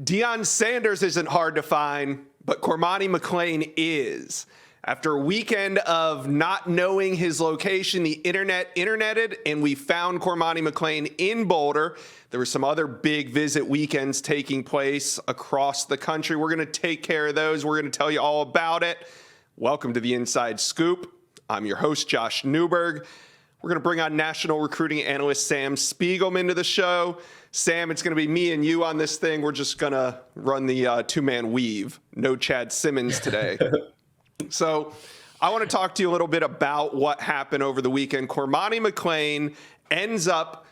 Deion Sanders isn't hard to find, but Cormani McClain is. After a weekend of not knowing his location, the interneted, and we found Cormani McClain in Boulder. There were some other big visit weekends taking place across the country. We're going to take care of those. We're going to tell you all about it. Welcome to the Inside Scoop. I'm your host, Josh Newberg. We're going to bring on national recruiting analyst Sam Spiegelman to the show. Sam, it's going to be me and you on this thing. We're just going to run the two-man weave. No Chad Simmons today. So I want to talk to you a little bit about what happened over the weekend. Cormani McClain ends up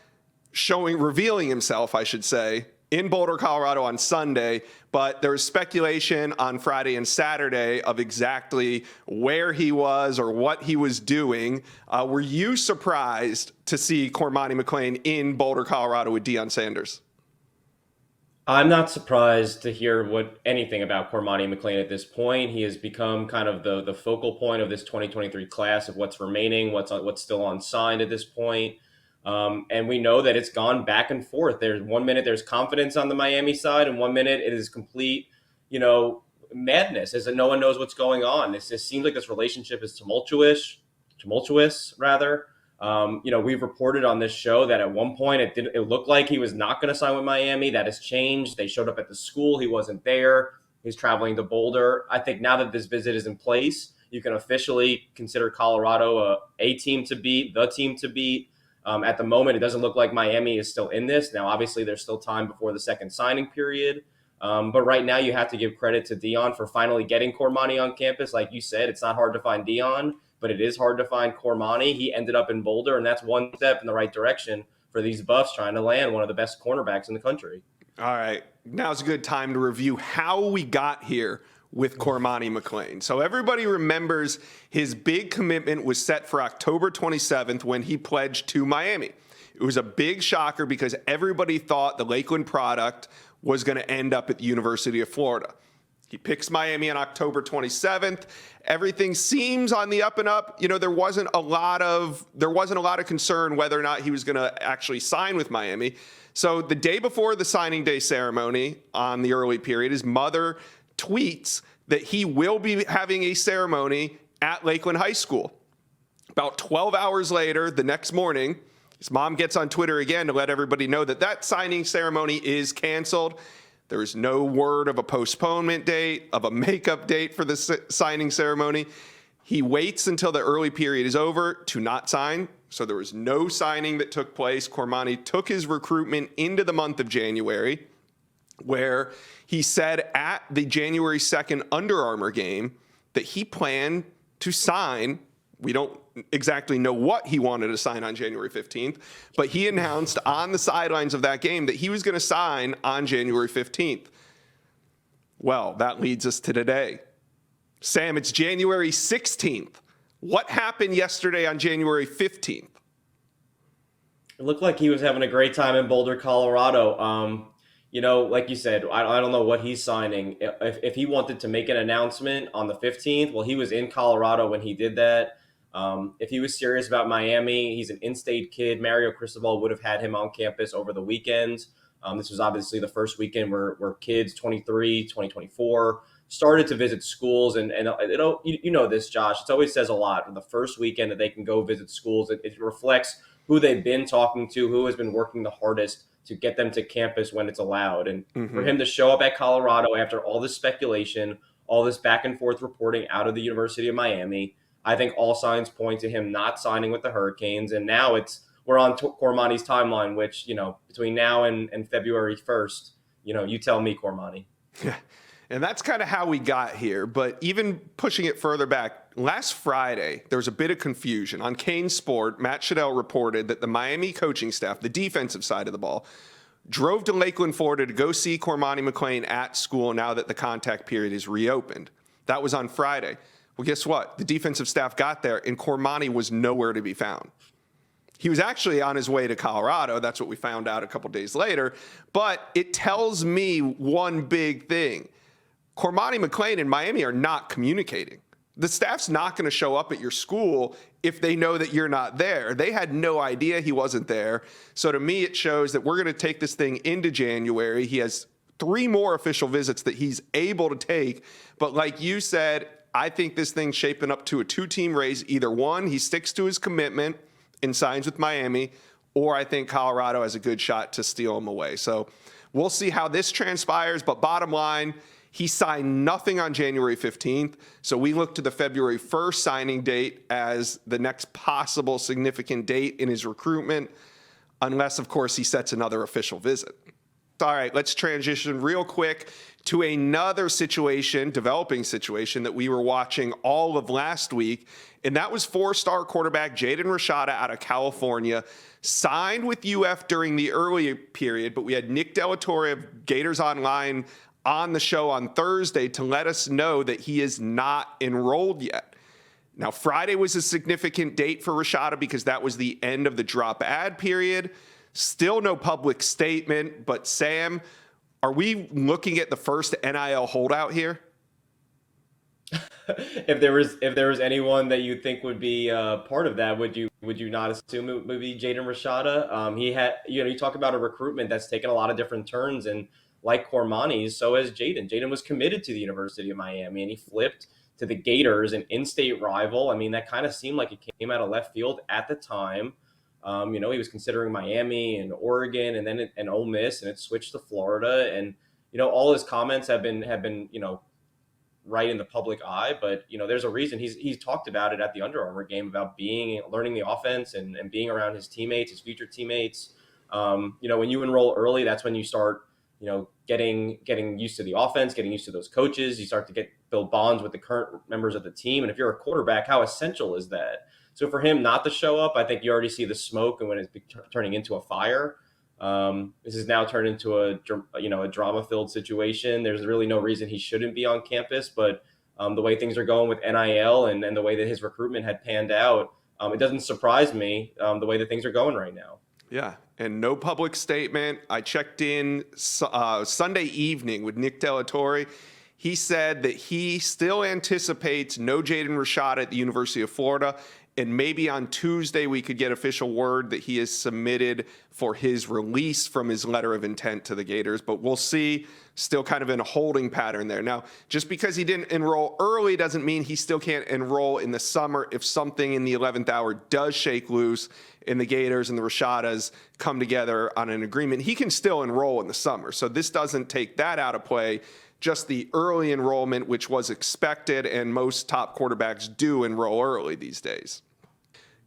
revealing himself, I should say, in Boulder, Colorado on Sunday, but there was speculation on Friday and Saturday of exactly where he was or what he was doing. Were you surprised to see Cormani McClain in Boulder, Colorado with Deion Sanders? I'm not surprised to hear anything about Cormani McClain at this point. He has become kind of the focal point of this 2023 class of what's remaining, what's still unsigned at this point. And we know that it's gone back and forth. There's 1 minute there's confidence on the Miami side, and 1 minute it is complete, madness, as no one knows what's going on. It seems like this relationship is tumultuous rather. We've reported on this show that at one point it looked like he was not going to sign with Miami. That has changed. They showed up at the school. He wasn't there. He's traveling to Boulder. I think now that this visit is in place, you can officially consider Colorado a team to beat, the team to beat. At the moment, it doesn't look like Miami is still in this. Now, obviously, there's still time before the second signing period. But right now, you have to give credit to Deion for finally getting Cormani on campus. Like you said, it's not hard to find Deion, but it is hard to find Cormani. He ended up in Boulder, and that's one step in the right direction for these Buffs trying to land one of the best cornerbacks in the country. All right. Now's a good time to review how we got here with Cormani McClain. So everybody remembers his big commitment was set for October 27th when he pledged to Miami. It was a big shocker because everybody thought the Lakeland product was going to end up at the University of Florida. He picks Miami on October 27th. Everything seems on the up and up. There wasn't a lot of concern whether or not he was going to actually sign with Miami. So the day before the signing day ceremony on the early period, his mother tweets that he will be having a ceremony at Lakeland High School. About 12 hours later, the next morning, his mom gets on Twitter again to let everybody know that signing ceremony is canceled. There is no word of a postponement date, of a makeup date for the signing ceremony. He waits until the early period is over to not sign. So there was no signing that took place. Cormani took his recruitment into the month of January, where he said at the January 2nd Under Armour game that he planned to sign. We don't exactly know what he wanted to sign on January 15th, but he announced on the sidelines of that game that he was going to sign on January 15th. Well, that leads us to today. Sam, it's January 16th. What happened yesterday on January 15th? It looked like he was having a great time in Boulder, Colorado. Like you said, I don't know what he's signing. If he wanted to make an announcement on the 15th, well, he was in Colorado when he did that. If he was serious about Miami, he's an in-state kid. Mario Cristobal would have had him on campus over the weekend. This was obviously the first weekend where kids 23, 2024 started to visit schools. And this, Josh, it always says a lot. The first weekend that they can go visit schools, it reflects who they've been talking to, who has been working the hardest to get them to campus when it's allowed. And for him to show up at Colorado after all this speculation, all this back and forth reporting out of the University of Miami, I think all signs point to him not signing with the Hurricanes. And now we're on Cormani's timeline, which, between now and February 1st, you tell me, Cormani. Yeah. And that's kind of how we got here. But even pushing it further back, last Friday, there was a bit of confusion. On Kane Sport, Matt Shadell reported that the Miami coaching staff, the defensive side of the ball, drove to Lakeland, Florida to go see Cormani McClain at school now that the contact period is reopened. That was on Friday. Well, guess what? The defensive staff got there, and Cormani was nowhere to be found. He was actually on his way to Colorado. That's what we found out a couple days later. But it tells me one big thing. Cormani McClain and Miami are not communicating. The staff's not going to show up at your school if they know that you're not there. They had no idea he wasn't there. So to me, it shows that we're going to take this thing into January. He has 3 more official visits that he's able to take. But like you said, I think this thing's shaping up to a 2-team race. Either one, he sticks to his commitment and signs with Miami, or I think Colorado has a good shot to steal him away. So we'll see how this transpires. But bottom line, he signed nothing on January 15th. So we look to the February 1st signing date as the next possible significant date in his recruitment, unless, of course, he sets another official visit. All right, let's transition real quick to another situation, developing situation that we were watching all of last week, and that was 4-star quarterback Jaden Rashada out of California, signed with UF during the early period, but we had Nick Delatorre of Gators Online on the show on Thursday to let us know that he is not enrolled yet. Now, Friday was a significant date for Rashada because that was the end of the drop ad period. Still no public statement, but Sam, are we looking at the first NIL holdout here? If there was anyone that you think would be part of that, would you not assume it would be Jaden Rashada? He had, you talk about a recruitment that's taken a lot of different turns, and like Cormani's, so has Jaden. Jaden was committed to the University of Miami, and he flipped to the Gators, an in-state rival. I mean, that kind of seemed like it came out of left field at the time. He was considering Miami and Oregon and then and Ole Miss, and it switched to Florida. And, all his comments have been, right in the public eye. But, there's a reason he's talked about it at the Under Armour game about learning the offense and being around his teammates, his future teammates. When you enroll early, that's when you start, getting used to the offense, getting used to those coaches. You start to build bonds with the current members of the team. And if you're a quarterback, how essential is that? So for him not to show up, I think you already see the smoke and when it's turning into a fire. This has now turned into a drama-filled situation. There's really no reason he shouldn't be on campus, but the way things are going with NIL and the way that his recruitment had panned out, it doesn't surprise me the way that things are going right now. Yeah, and no public statement. I checked in Sunday evening with Nick Delatorre. He said that he still anticipates no Jaden Rashada at the University of Florida, and maybe on Tuesday we could get official word that he is submitted for his release from his letter of intent to the Gators. But we'll see, still kind of in a holding pattern there. Now, just because he didn't enroll early doesn't mean he still can't enroll in the summer if something in the 11th hour does shake loose and the Gators and the Rashadas come together on an agreement. He can still enroll in the summer. So this doesn't take that out of play. Just the early enrollment, which was expected, and most top quarterbacks do enroll early these days.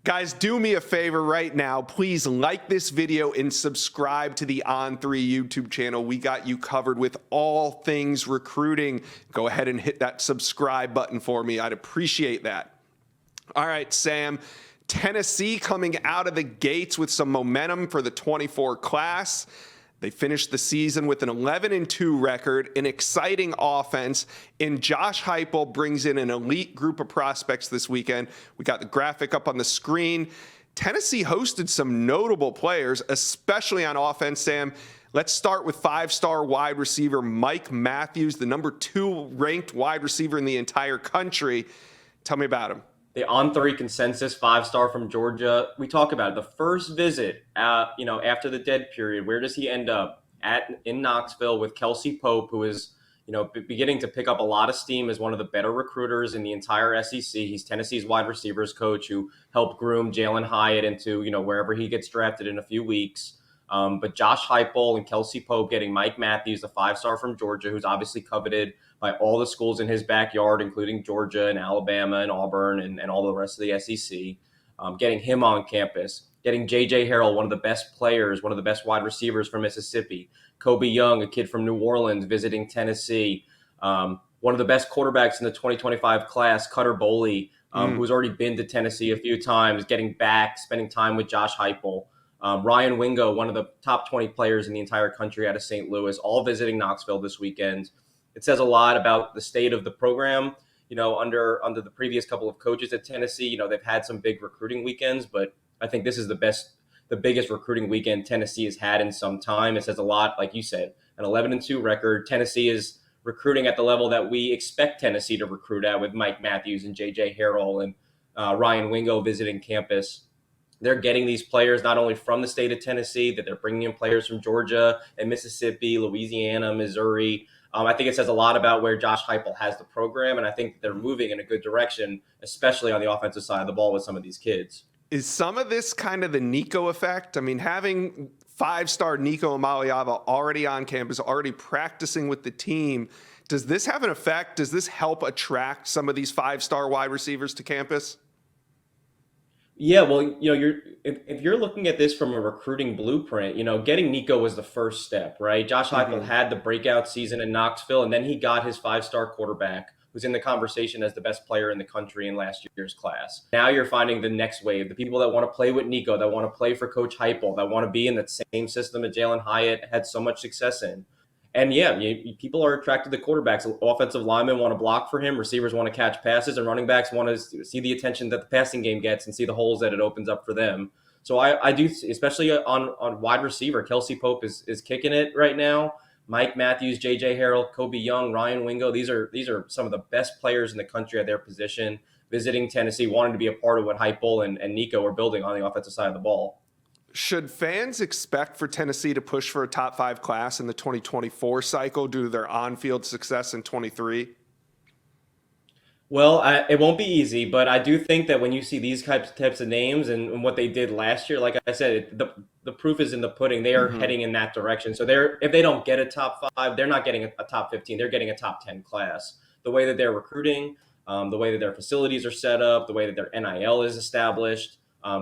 Guys, do me a favor right now. Please like this video and subscribe to the On3 YouTube channel. We got you covered with all things recruiting. Go ahead and hit that subscribe button for me. I'd appreciate that. All right, Sam. Tennessee coming out of the gates with some momentum for the 24 class. They finished the season with an 11-2 record, an exciting offense, and Josh Heupel brings in an elite group of prospects this weekend. We got the graphic up on the screen. Tennessee hosted some notable players, especially on offense, Sam. Let's start with 5-star wide receiver Mike Matthews, the number 2 ranked wide receiver in the entire country. Tell me about him. The On3 consensus 5-star from Georgia. We talk about it. The first visit, after the dead period, where does he end up? In Knoxville with Kelsey Pope, who is, beginning to pick up a lot of steam as one of the better recruiters in the entire SEC. He's Tennessee's wide receivers coach who helped groom Jalen Hyatt into, wherever he gets drafted in a few weeks. But Josh Heupel and Kelsey Pope getting Mike Matthews, the 5-star from Georgia, who's obviously coveted by all the schools in his backyard, including Georgia and Alabama and Auburn and all the rest of the SEC, getting him on campus, getting J.J. Harrell, one of the best players, one of the best wide receivers from Mississippi, Kobe Young, a kid from New Orleans, visiting Tennessee, one of the best quarterbacks in the 2025 class, Cutter Boley, who's already been to Tennessee a few times, getting back, spending time with Josh Heupel. Ryan Wingo, one of the top 20 players in the entire country out of St. Louis, all visiting Knoxville this weekend. It says a lot about the state of the program. Under the previous couple of coaches at Tennessee, they've had some big recruiting weekends, but I think this is the biggest recruiting weekend Tennessee has had in some time. It says a lot, like you said, an 11-2 record. Tennessee is recruiting at the level that we expect Tennessee to recruit at, with Mike Matthews and J.J. Harrell and Ryan Wingo visiting campus. they're getting these players not only from the state of Tennessee, that they're bringing in players from Georgia and Mississippi, Louisiana, Missouri. I think it says a lot about where Josh Heupel has the program, and I think they're moving in a good direction, especially on the offensive side of the ball with some of these kids. Is some of this kind of the Nico effect? I mean, having five-star Nico Amaliava already on campus, already practicing with the team, does this have an effect? Does this help attract some of these five-star wide receivers to campus? Yeah, well, if you're looking at this from a recruiting blueprint, getting Nico was the first step, right? Josh Heupel had the breakout season in Knoxville, and then he got his five-star quarterback, who's in the conversation as the best player in the country in last year's class. Now you're finding the next wave, the people that want to play with Nico, that want to play for Coach Heupel, that want to be in that same system that Jalen Hyatt had so much success in. And yeah, people are attracted to quarterbacks. Offensive linemen want to block for him. Receivers want to catch passes, and running backs want to see the attention that the passing game gets and see the holes that it opens up for them. So I do, especially on wide receiver. Kelsey Pope is kicking it right now. Mike Matthews, J.J. Harrell, Kobe Young, Ryan Wingo. These are some of the best players in the country at their position. Visiting Tennessee, wanting to be a part of what Heupel and Nico are building on the offensive side of the ball. Should fans expect for Tennessee to push for a top 5 class in the 2024 cycle due to their on-field success in 23? Well, it won't be easy, but I do think that when you see these types of names and what they did last year, like I said, the proof is in the pudding. They are heading in that direction. So if they don't get a top 5, they're not getting a top 15. They're getting a top 10 class. The way that they're recruiting, the way that their facilities are set up, the way that their NIL is established.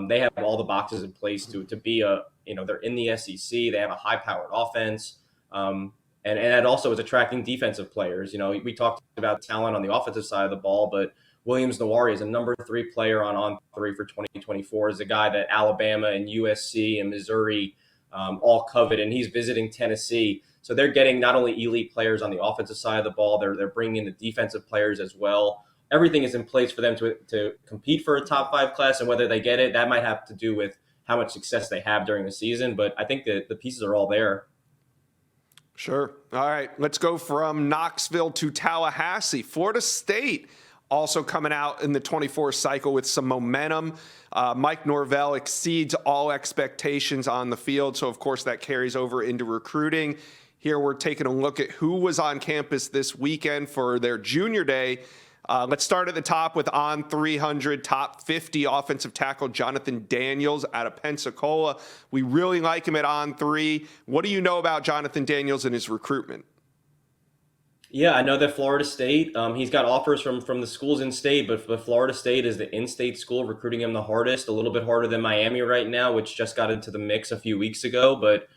They have all the boxes in place to be they're in the SEC. They have a high-powered offense, and that also is attracting defensive players. We talked about talent on the offensive side of the ball, but Williams Nawari is a number 3 player on 3 for 2024. Is a guy that Alabama and USC and Missouri all covet, and he's visiting Tennessee. So they're getting not only elite players on the offensive side of the ball, they're bringing in the defensive players as well. Everything is in place for them to compete for a top 5 class, and whether they get it, that might have to do with how much success they have during the season. But I think that the pieces are all there. Sure. All right. Let's go from Knoxville to Tallahassee. Florida State also coming out in the 24 cycle with some momentum. Mike Norvell exceeds all expectations on the field. So, of course, that carries over into recruiting. Here we're taking a look at who was on campus this weekend for their junior day. Let's start at the top with on 300 top 50 offensive tackle Jonathan Daniels out of Pensacola. We really like him at on 3. What do you know about Jonathan Daniels and his recruitment? Yeah, I know that Florida State, he's got offers from the schools in state, but Florida State is the in-state school recruiting him the hardest, a little bit harder than Miami right now, which just got into the mix a few weeks ago. But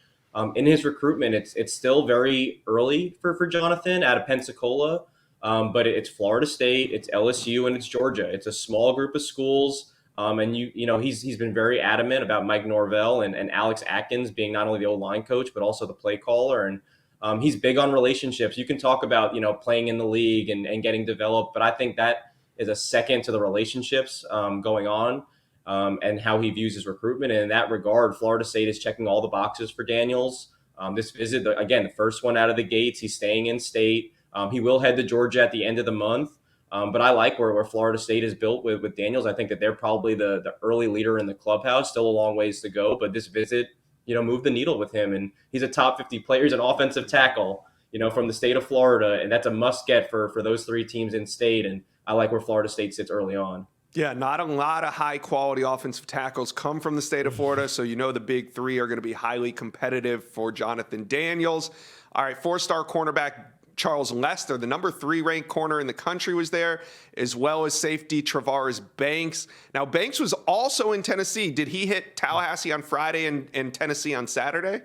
in his recruitment, it's still very early for Jonathan out of Pensacola. But it's Florida State, it's LSU, and it's Georgia. It's a small group of schools, and he's been very adamant about Mike Norvell and Alex Atkins being not only the O-line coach but also the play caller. And he's big on relationships. You can talk about playing in the league and getting developed, but I think that is a second to the relationships going on and how he views his recruitment. And in that regard, Florida State is checking all the boxes for Daniels. This visit, again, the first one out of the gates. He's staying in state. He will head to Georgia at the end of the month, but I like where Florida State is built with Daniels. I think that they're probably the early leader in the clubhouse. Still a long ways to go, but this visit, moved the needle with him, and he's a top 50 player. He's an offensive tackle, from the state of Florida, and that's a must get for those 3 teams in state. And I like where Florida State sits early on. Yeah, not a lot of high-quality offensive tackles come from the state of Florida, so the big 3 are going to be highly competitive for Jonathan Daniels. All right, 4-star cornerback Charles Lester, the number 3 ranked corner in the country, was there, as well as safety Travaris Banks. Now, Banks was also in Tennessee. Did he hit Tallahassee on Friday and Tennessee on Saturday?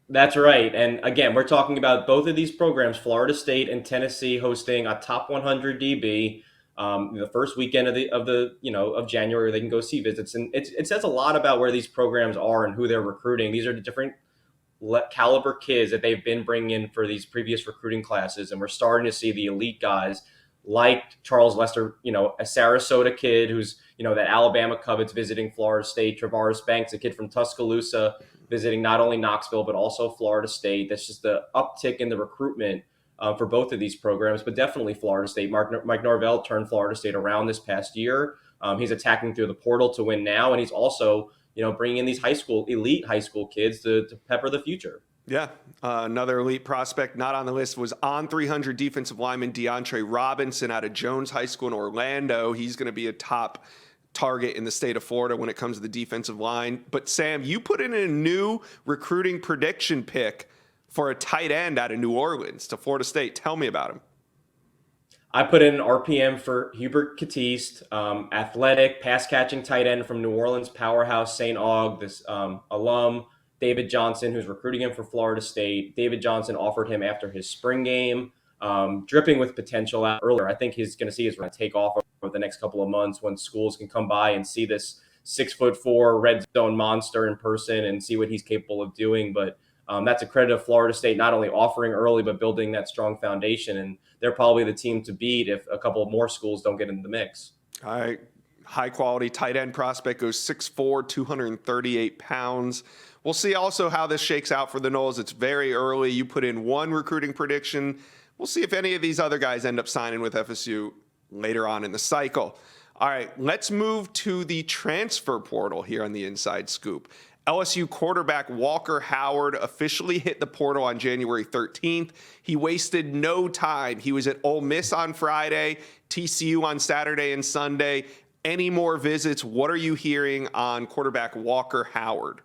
That's right. And again, we're talking about both of these programs, Florida State and Tennessee, hosting a top 100 DB the first weekend of January. They can go see visits, and it says a lot about where these programs are and who they're recruiting. These are the different caliber kids that they've been bringing in for these previous recruiting classes, and we're starting to see the elite guys like Charles Lester, a Sarasota kid who's that Alabama covets visiting Florida State, Travaris Banks, a kid from Tuscaloosa visiting not only Knoxville but also Florida State. That's just the uptick in the recruitment for both of these programs, but definitely Florida State. Mike Norvell turned Florida State around this past year. He's attacking through the portal to win now, and he's also, bringing in these elite high school kids to pepper the future. Yeah, another elite prospect not on the list was on 300 defensive lineman DeAndre Robinson out of Jones High School in Orlando. He's going to be a top target in the state of Florida when it comes to the defensive line. But Sam, you put in a new recruiting prediction pick for a tight end out of New Orleans to Florida State. Tell me about him. I put in an RPM for Hubert Catiste, athletic, pass-catching tight end from New Orleans powerhouse St. Aug, this alum, David Johnson, who's recruiting him for Florida State. David Johnson offered him after his spring game, dripping with potential out earlier. I think he's going to see his run take off over the next couple of months when schools can come by and see this 6'4" red zone monster in person and see what he's capable of doing. But that's a credit of Florida State, not only offering early, but building that strong foundation. And they're probably the team to beat if a couple of more schools don't get into the mix. All right. High quality tight end prospect goes 6'4", 238 pounds. We'll see also how this shakes out for the Noles. It's very early. You put in one recruiting prediction. We'll see if any of these other guys end up signing with FSU later on in the cycle. All right, let's move to the transfer portal here on the Inside Scoop. LSU quarterback Walker Howard officially hit the portal on January 13th. He wasted no time. He was at Ole Miss on Friday, TCU on Saturday and Sunday. Any more visits? What are you hearing on quarterback Walker Howard?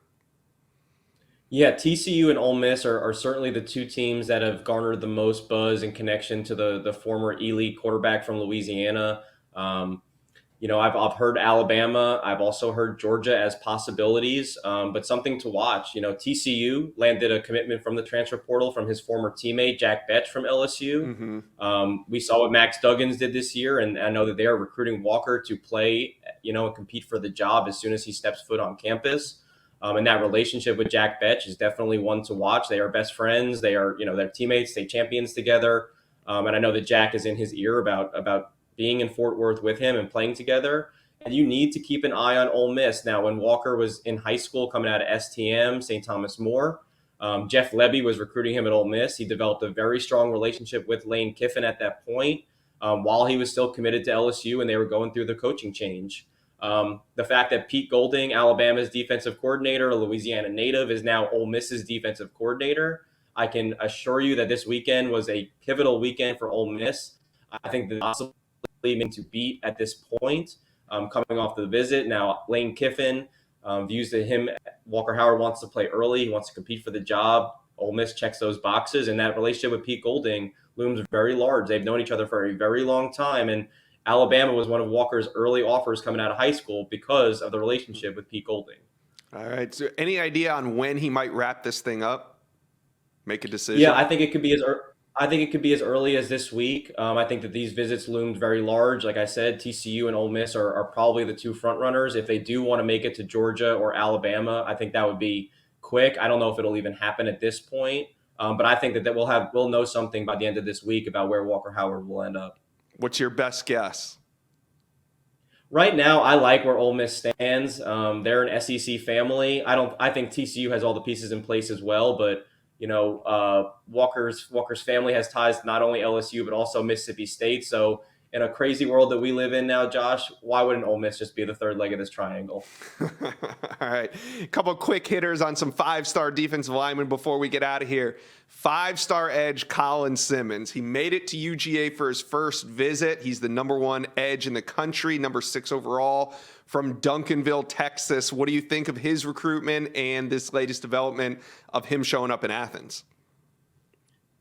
Yeah, TCU and Ole Miss are certainly the two teams that have garnered the most buzz and connection to the former elite quarterback from Louisiana. I've heard Alabama. I've also heard Georgia as possibilities, but something to watch. TCU landed a commitment from the transfer portal from his former teammate, Jack Betch from LSU. Mm-hmm. We saw what Max Duggins did this year, and I know that they are recruiting Walker to play, and compete for the job as soon as he steps foot on campus. And that relationship with Jack Betch is definitely one to watch. They are best friends. They are, they're teammates, state champions together. And I know that Jack is in his ear about being in Fort Worth with him and playing together. And you need to keep an eye on Ole Miss. Now, when Walker was in high school coming out of STM, St. Thomas More, Jeff Lebby was recruiting him at Ole Miss. He developed a very strong relationship with Lane Kiffin at that point while he was still committed to LSU and they were going through the coaching change. The fact that Pete Golding, Alabama's defensive coordinator, a Louisiana native, is now Ole Miss's defensive coordinator. I can assure you that this weekend was a pivotal weekend for Ole Miss. I think the possibly to beat at this point, coming off the visit. Now, Lane Kiffin views that Walker Howard wants to play early. He wants to compete for the job. Ole Miss checks those boxes, and that relationship with Pete Golding looms very large. They've known each other for a very long time, and Alabama was one of Walker's early offers coming out of high school because of the relationship with Pete Golding. All right. So any idea on when he might wrap this thing up? Make a decision? Yeah, I think it could be as early as this week. I think that these visits loomed very large. Like I said, TCU and Ole Miss are probably the two front runners. If they do want to make it to Georgia or Alabama, I think that would be quick. I don't know if it'll even happen at this point, but I think that we'll know something by the end of this week about where Walker Howard will end up. What's your best guess? Right now, I like where Ole Miss stands. They're an SEC family. I think TCU has all the pieces in place as well, but Walker's family has ties to not only LSU but also Mississippi State. So in a crazy world that we live in now, Josh, why wouldn't Ole Miss just be the third leg of this triangle? All right. A couple quick hitters on some five-star defensive linemen before we get out of here. Five-star edge Colin Simmons. He made it to UGA for his first visit. He's the number one edge in the country, number 6 overall from Duncanville, Texas. What do you think of his recruitment and this latest development of him showing up in Athens?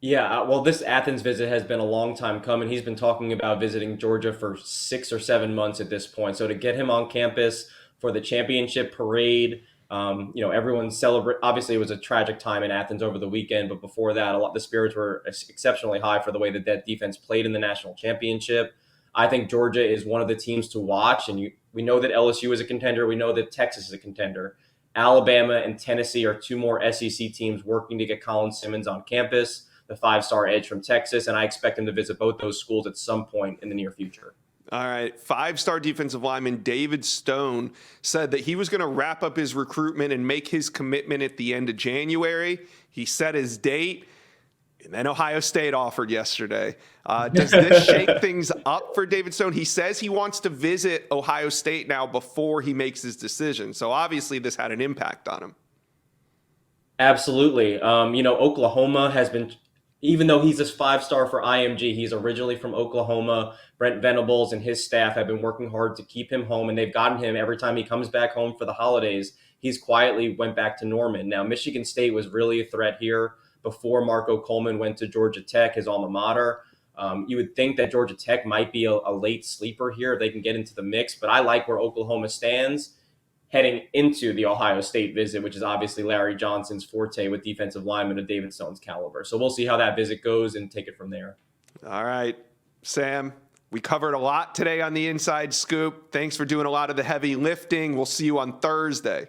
Yeah, well, this Athens visit has been a long time coming. He's been talking about visiting Georgia for 6 or 7 months at this point. So to get him on campus for the championship parade, everyone celebrate. Obviously, it was a tragic time in Athens over the weekend, but before that, the spirits were exceptionally high for the way that defense played in the national championship. I think Georgia is one of the teams to watch, and we know that LSU is a contender. We know that Texas is a contender. Alabama and Tennessee are two more SEC teams working to get Colin Simmons on campus, the 5-star edge from Texas, and I expect him to visit both those schools at some point in the near future. All right. 5-star defensive lineman David Stone said that he was going to wrap up his recruitment and make his commitment at the end of January. He set his date. And then Ohio State offered yesterday. Does this shake things up for David Stone? He says he wants to visit Ohio State now before he makes his decision. So obviously this had an impact on him. Absolutely. Oklahoma has been, even though he's this 5-star for IMG, he's originally from Oklahoma. Brent Venables and his staff have been working hard to keep him home, and they've gotten him every time he comes back home for the holidays. He's quietly went back to Norman. Now, Michigan State was really a threat here before Marco Coleman went to Georgia Tech, his alma mater. You would think that Georgia Tech might be a late sleeper here if they can get into the mix, but I like where Oklahoma stands heading into the Ohio State visit, which is obviously Larry Johnson's forte with defensive linemen of David Stone's caliber. So we'll see how that visit goes and take it from there. All right, Sam, we covered a lot today on the Inside Scoop. Thanks for doing a lot of the heavy lifting. We'll see you on Thursday.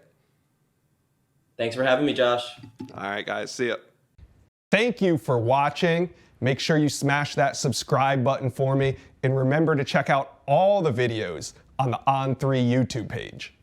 Thanks for having me, Josh. All right, guys, see ya. Thank you for watching. Make sure you smash that subscribe button for me. And remember to check out all the videos on the On3 YouTube page.